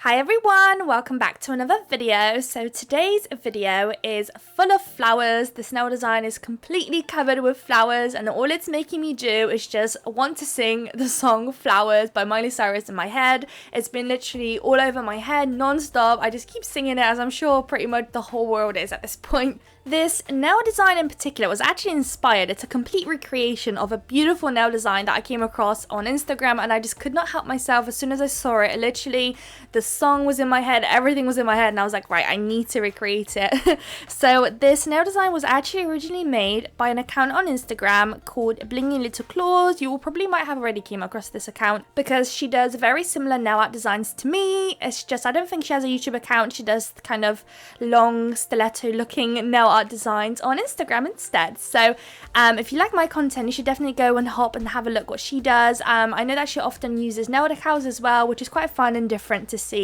Hi everyone, welcome back to another video. So today's video is full of flowers. This nail design is completely covered with flowers and all it's making me do is just want to sing the song Flowers by Miley Cyrus in my head. It's been literally all over my head non-stop. I just keep singing it, as I'm sure pretty much the whole world is at this point. This nail design in particular was actually inspired. It's a complete recreation of a beautiful nail design that I came across on Instagram, and I just could not help myself. As soon as I saw it, literally the song was in my head, everything was in my head, and I was like, right, I need to recreate it. So this nail design was actually originally made by an account on Instagram called Blingy Little Claws. You will probably might have already came across this account because she does very similar nail art designs to me. It's just I don't think she has a YouTube account. She does kind of long stiletto looking nail art designs on Instagram instead. So if you like my content, you should definitely go and hop and have a look what she does. I know that she often uses nail decals as well, which is quite fun and different to see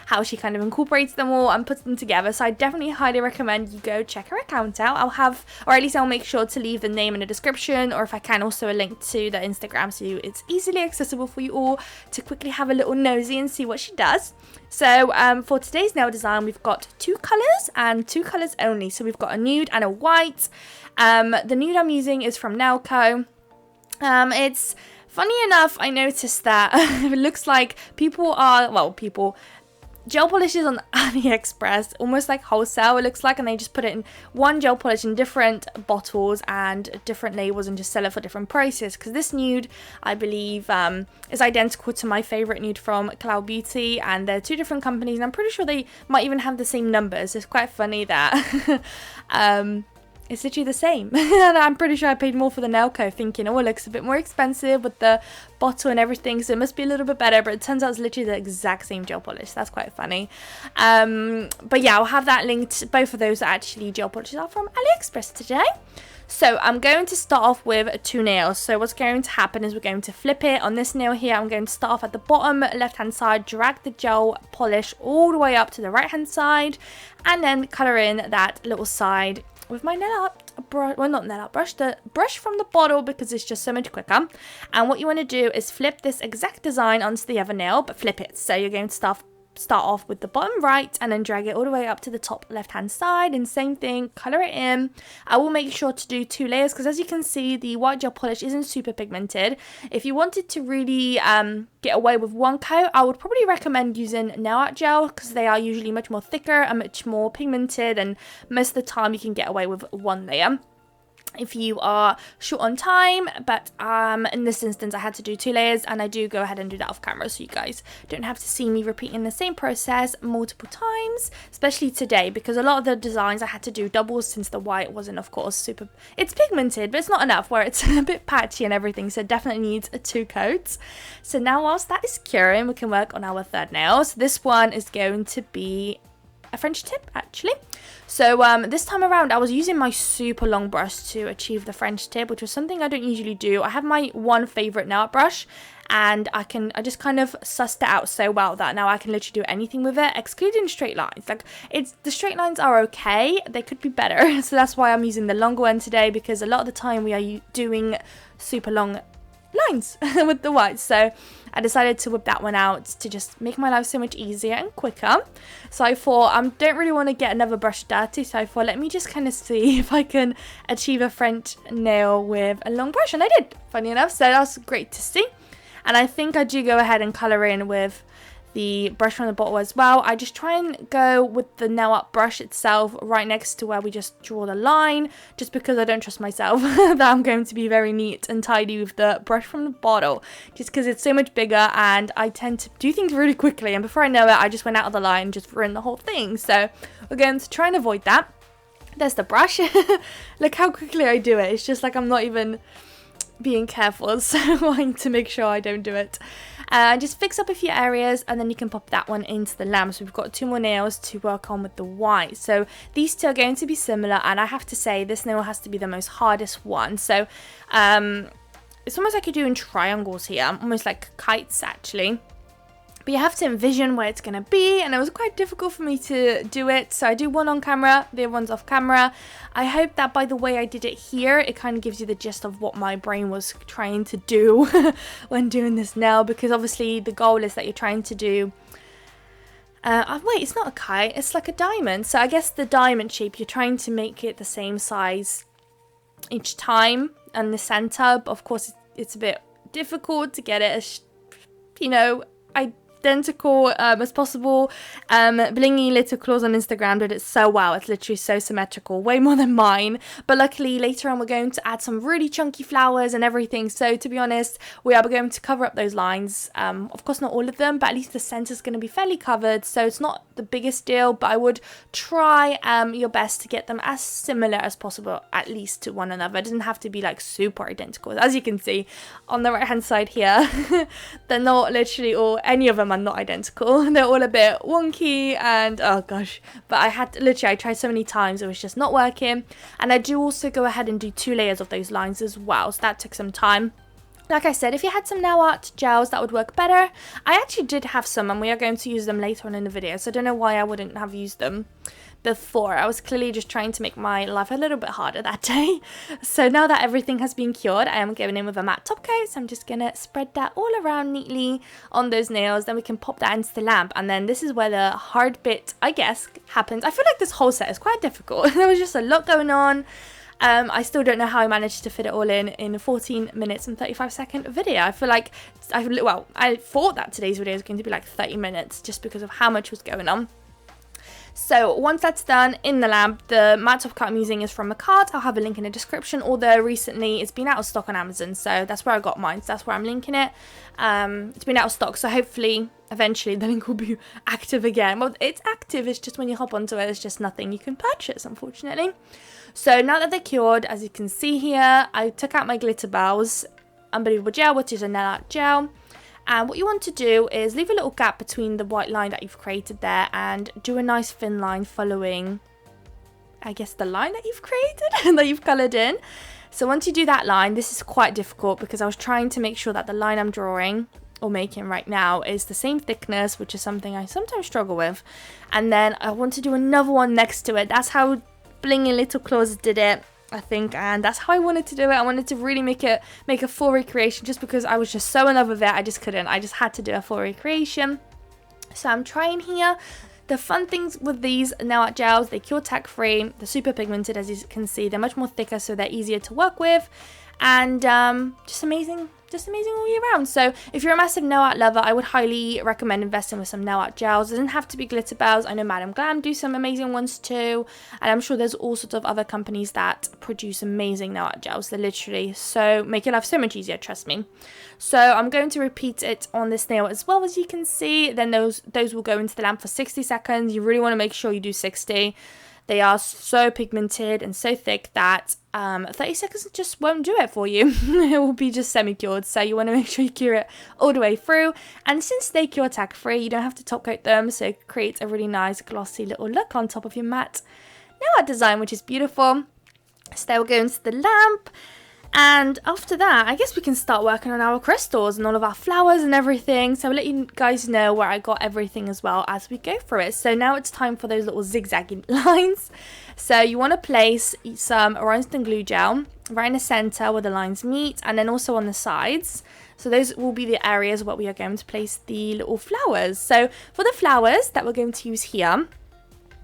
how she kind of incorporates them all and puts them together. So I definitely highly recommend you go check her account out. I'll make sure to leave the name in the description, or if I can also a link to the Instagram so it's easily accessible for you all to quickly have a little nosy and see what she does. So for today's nail design, we've got two colours and two colours only. So we've got a nude and a white. The nude I'm using is from Nailco. It's funny enough, I noticed that it looks like gel polishes on AliExpress, almost like wholesale it looks like, and they just put it in one gel polish in different bottles and different labels and just sell it for different prices. Because this nude, I believe, is identical to my favourite nude from Cloud Beauty, and they're two different companies, and I'm pretty sure they might even have the same numbers. It's quite funny that it's literally the same. And I'm pretty sure I paid more for the Nailco, thinking, oh, it looks a bit more expensive with the bottle and everything, so it must be a little bit better, but it turns out it's literally the exact same gel polish. That's quite funny. But yeah, I'll have that linked. Both of those actually gel polishes are from AliExpress today. So I'm going to start off with two nails. So what's going to happen is we're going to flip it. On this nail here, I'm going to start off at the bottom left hand side, drag the gel polish all the way up to the right hand side, and then colour in that little side with my nail art brush, well, not nail art brush, the brush from the bottle, because it's just so much quicker. And what you want to do is flip this exact design onto the other nail, but flip it. So you're going to start off with the bottom right and then drag it all the way up to the top left hand side, and same thing, color it in. I will make sure to do two layers because, as you can see, the white gel polish isn't super pigmented. If you wanted to really get away with one coat, I would probably recommend using nail art gel because they are usually much more thicker and much more pigmented, and most of the time you can get away with one layer if you are short on time. But in this instance I had to do two layers, and I do go ahead and do that off camera so you guys don't have to see me repeating the same process multiple times, especially today because a lot of the designs I had to do doubles since the white wasn't, of course, super, it's pigmented but it's not enough where it's a bit patchy and everything, so it definitely needs two coats. So now whilst that is curing, we can work on our third nail. So this one is going to be a French tip actually. So this time around I was using my super long brush to achieve the French tip, which was something I don't usually do. I have my one favourite nail art brush, and I just kind of sussed it out so well that now I can literally do anything with it, excluding straight lines. Like, the straight lines are okay, they could be better. So that's why I'm using the longer one today, because a lot of the time we are doing super long lines with the white. So I decided to whip that one out to just make my life so much easier and quicker. So I thought, I don't really want to get another brush dirty, so I thought, let me just kind of see if I can achieve a French nail with a long brush, and I did, funny enough. So that was great to see. And I think I do go ahead and colour in with the brush from the bottle as well. I just try and go with the nail art brush itself right next to where we just draw the line, just because I don't trust myself that I'm going to be very neat and tidy with the brush from the bottle, just because it's so much bigger and I tend to do things really quickly, and before I know it I just went out of the line and just ruined the whole thing. So we're going to try and avoid that. There's the brush. Look how quickly I do it. It's just like I'm not even being careful, so wanting to make sure I don't do it. Just fix up a few areas, and then you can pop that one into the lamp. So we've got two more nails to work on with the white. So these two are going to be similar, and I have to say this nail has to be the most hardest one. So it's almost like you're doing triangles here, almost like kites actually. But you have to envision where it's going to be, and it was quite difficult for me to do it. So I do one on camera, the other one's off camera. I hope that by the way I did it here, it kind of gives you the gist of what my brain was trying to do when doing this nail, because obviously the goal is that you're trying to do Wait, it's not a kite, it's like a diamond. So I guess the diamond shape, you're trying to make it the same size each time and the center, but of course it's a bit difficult to get it as, you know, identical as possible. Blingy Little Claws on Instagram did it so well. It's literally so symmetrical, way more than mine. But luckily later on we're going to add some really chunky flowers and everything. So to be honest, we are going to cover up those lines. Of course not all of them, but at least the center is going to be fairly covered. So it's not the biggest deal, but I would try your best to get them as similar as possible, at least to one another. It doesn't have to be like super identical. As you can see on the right hand side here, they're not literally all, any of them are not identical. They're all a bit wonky and oh gosh, but I tried so many times, it was just not working. And I do also go ahead and do 2 layers of those lines as well, so that took some time. Like I said, if you had some nail art gels, that would work better. I actually did have some and we are going to use them later on in the video, so I don't know why I wouldn't have used them before. I was clearly just trying to make my life a little bit harder that day. So now that everything has been cured, I am going in with a matte top coat, so I'm just gonna spread that all around neatly on those nails. Then we can pop that into the lamp, and then this is where the hard bit, I guess, happens. I feel like this whole set is quite difficult. There was just a lot going on. I still don't know how I managed to fit it all in a 14 minutes and 35-second video. I feel like, I thought that today's video was going to be like 30 minutes just because of how much was going on. So once that's done in the lamp, the matte top coat I'm using is from a card. I'll have a link in the description, although recently it's been out of stock on Amazon, so that's where I got mine, so that's where I'm linking it. It's been out of stock, so hopefully eventually the link will be active again. Well, it's active, it's just when you hop onto it, there's just nothing you can purchase, unfortunately. So now that they're cured, as you can see here, I took out my glitter bells, Unbelievable Gel, which is a nail art gel. And what you want to do is leave a little gap between the white line that you've created there and do a nice thin line following, I guess, the line that you've created and that you've coloured in. So once you do that line, this is quite difficult because I was trying to make sure that the line I'm drawing or making right now is the same thickness, which is something I sometimes struggle with. And then I want to do another one next to it. That's how Blingy Little Claws did it, I think, and that's how I wanted to do it. I wanted to really make a full recreation just because I was just so in love with it. I just couldn't. I just had to do a full recreation. So I'm trying here. The fun things with these nail art gels, they cure tack free, they're super pigmented, as you can see. They're much more thicker, so they're easier to work with, and just amazing all year round. So if you're a massive nail art lover, I would highly recommend investing with some nail art gels. It doesn't have to be glitter bells. I know Madam Glam do some amazing ones too, and I'm sure there's all sorts of other companies that produce amazing nail art gels. They're literally so make your life so much easier, trust me. So I'm going to repeat it on this nail as well, as you can see. Then those will go into the lamp for 60 seconds. You really want to make sure you do 60. They are so pigmented and so thick that 30 seconds just won't do it for you. It will be just semi-cured, so you want to make sure you cure it all the way through. And since they cure tack free, you don't have to top coat them, so it creates a really nice glossy little look on top of your matte nail art design, which is beautiful. So they will go into the lamp. And after that, I guess we can start working on our crystals and all of our flowers and everything. So I'll let you guys know where I got everything as well as we go through it. So now it's time for those little zigzaggy lines. So you want to place some rhinestone glue gel right in the center where the lines meet, and then also on the sides. So those will be the areas where we are going to place the little flowers. So for the flowers that we're going to use here,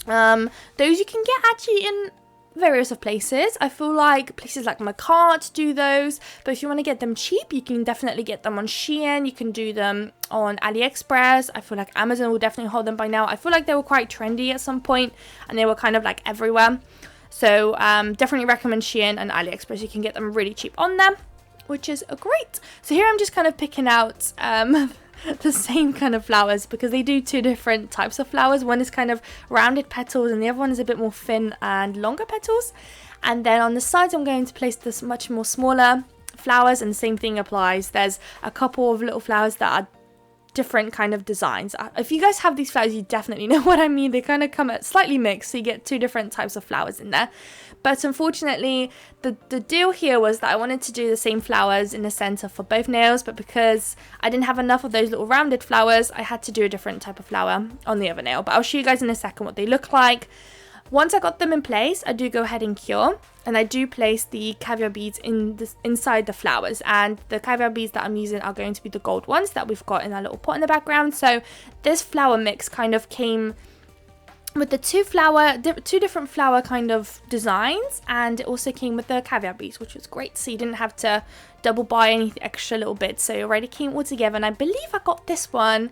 those you can get actually in various of places. I feel like places like Macart do those, but if you want to get them cheap, you can definitely get them on Shein. You can do them on AliExpress. I feel like Amazon will definitely hold them by now. I feel like they were quite trendy at some point and they were kind of like everywhere. So definitely recommend Shein and AliExpress. You can get them really cheap on them, which is great. So here I'm just kind of picking out the same kind of flowers because they do 2 different types of flowers. One is kind of rounded petals and the other one is a bit more thin and longer petals. And then on the sides I'm going to place this much more smaller flowers, and the same thing applies. There's a couple of little flowers that are different kind of designs. If you guys have these flowers, you definitely know what I mean. They kind of come at slightly mixed, so you get 2 different types of flowers in there. But unfortunately, the deal here was that I wanted to do the same flowers in the center for both nails, but because I didn't have enough of those little rounded flowers, I had to do a different type of flower on the other nail. But I'll show you guys in a second what they look like. Once I got them in place, I do go ahead and cure, and I do place the caviar beads inside the flowers, and the caviar beads that I'm using are going to be the gold ones that we've got in our little pot in the background. So this flower mix kind of came with the two different flower kind of designs, and it also came with the caviar beads, which was great, so you didn't have to double buy any extra little bits, so it already came all together. And I believe I got this one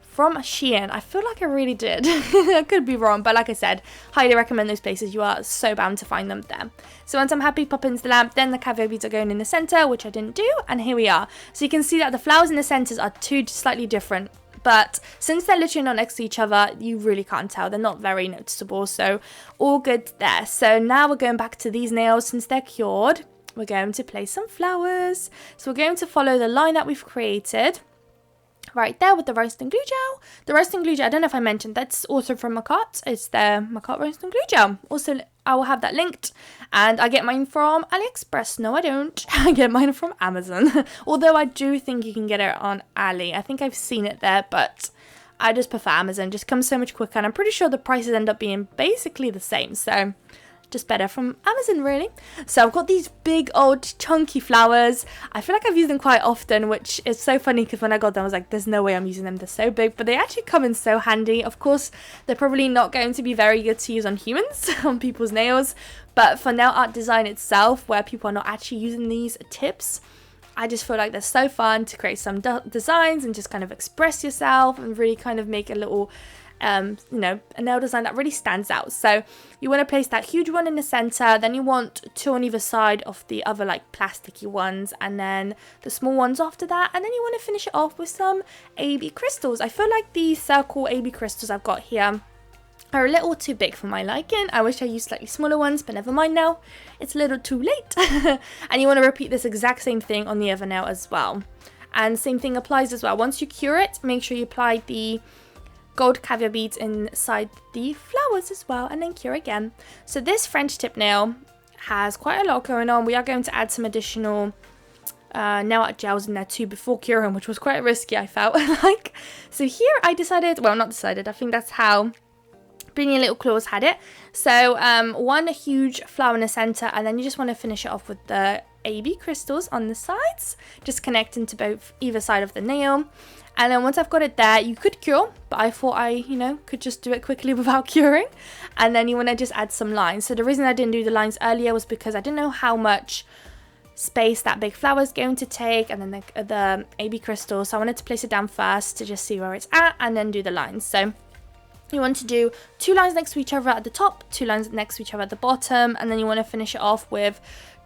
from Shein. I feel like I really did. I could be wrong, but like I said, highly recommend those places. You are so bound to find them there. So once I'm happy, pop into the lamp, then the caviar beads are going in the center, which I didn't do, and here we are. So you can see that the flowers in the centers are two slightly different, but since they're literally not next to each other, you really can't tell. They're not very noticeable, so all good there. So now we're going back to these nails. Since they're cured, we're going to place some flowers. So we're going to follow the line that we've created right there with the roasting glue gel. The roasting glue gel, I don't know if I mentioned, that's also from Macart. It's their Macart roasting glue gel. Also, I will have that linked, and I get mine from AliExpress. No, I don't. I get mine from Amazon. Although I do think you can get it on Ali. I think I've seen it there, but I just prefer Amazon. It just comes so much quicker, and I'm pretty sure the prices end up being basically the same. So just better from Amazon, really. So I've got these big old chunky flowers. I feel like I've used them quite often, which is so funny because when I got them I was like, there's no way I'm using them, they're so big, but they actually come in so handy. Of course, they're probably not going to be very good to use on humans, on people's nails, but for nail art design itself, where people are not actually using these tips, I just feel like they're so fun to create some designs and just kind of express yourself and really kind of make a little you know, a nail design that really stands out. So you want to place that huge one in the center, then you want two on either side of the other like plasticky ones, and then the small ones after that, and then you want to finish it off with some AB crystals. I feel like the circle AB crystals I've got here are a little too big for my liking. I wish I used slightly smaller ones, but never mind now. It's a little too late. And you want to repeat this exact same thing on the other nail as well. And same thing applies as well. Once you cure it, make sure you apply the gold caviar beads inside the flowers as well, and then cure again. So this French tip nail has quite a lot going on. We are going to add some additional nail art gels in there too before curing, which was quite risky, I felt like. So here I decided, well, not decided, I think that's how Brilliant Little Claws had it. So one huge flower in the center, and then you just want to finish it off with the AB crystals on the sides, just connecting to either side of the nail. And then once I've got it there, you could cure, but I thought I, you know, could just do it quickly without curing. And then you want to just add some lines. So the reason I didn't do the lines earlier was because I didn't know how much space that big flower is going to take, and then the AB crystal. So I wanted to place it down first to just see where it's at, and then do the lines. So you want to do 2 lines next to each other at the top, 2 lines next to each other at the bottom, and then you want to finish it off with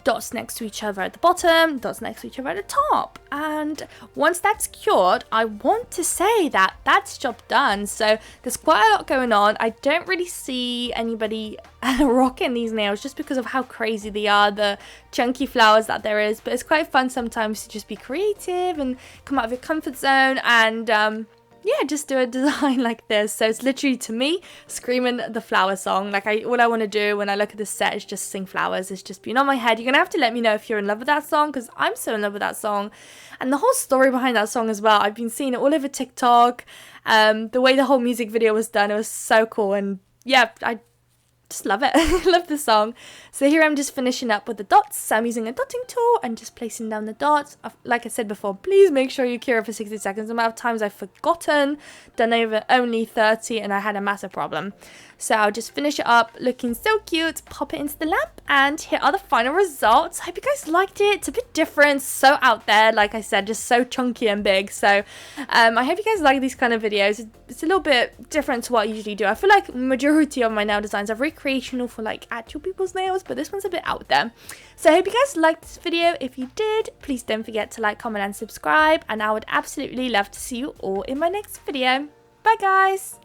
dots next to each other at the bottom, dots next to each other at the top. And once that's cured, I want to say that that's job done. So there's quite a lot going on. I don't really see anybody rocking these nails just because of how crazy they are, the chunky flowers that there is, but it's quite fun sometimes to just be creative and come out of your comfort zone and yeah, just do a design like this. So it's literally, to me, screaming the flower song. Like, all I want to do when I look at this set is just sing flowers. It's just been on my head. You're going to have to let me know if you're in love with that song, because I'm so in love with that song. And the whole story behind that song as well. I've been seeing it all over TikTok. The way the whole music video was done, it was so cool. And yeah, I just love it. I love the song. So here I'm just finishing up with the dots. So I'm using a dotting tool and just placing down the dots. Like I said before, please make sure you cure it for 60 seconds. The amount of times I've forgotten, done over only 30, and I had a massive problem. So I'll just finish it up looking so cute, pop it into the lamp, and here are the final results. I hope you guys liked it. It's a bit different, so out there, like I said, just so chunky and big. So I hope you guys like these kind of videos. It's a little bit different to what I usually do. I feel like majority of my nail designs are recreational for like actual people's nails, but this one's a bit out there. So I hope you guys liked this video. If you did, please don't forget to like, comment and subscribe, and I would absolutely love to see you all in my next video. Bye guys!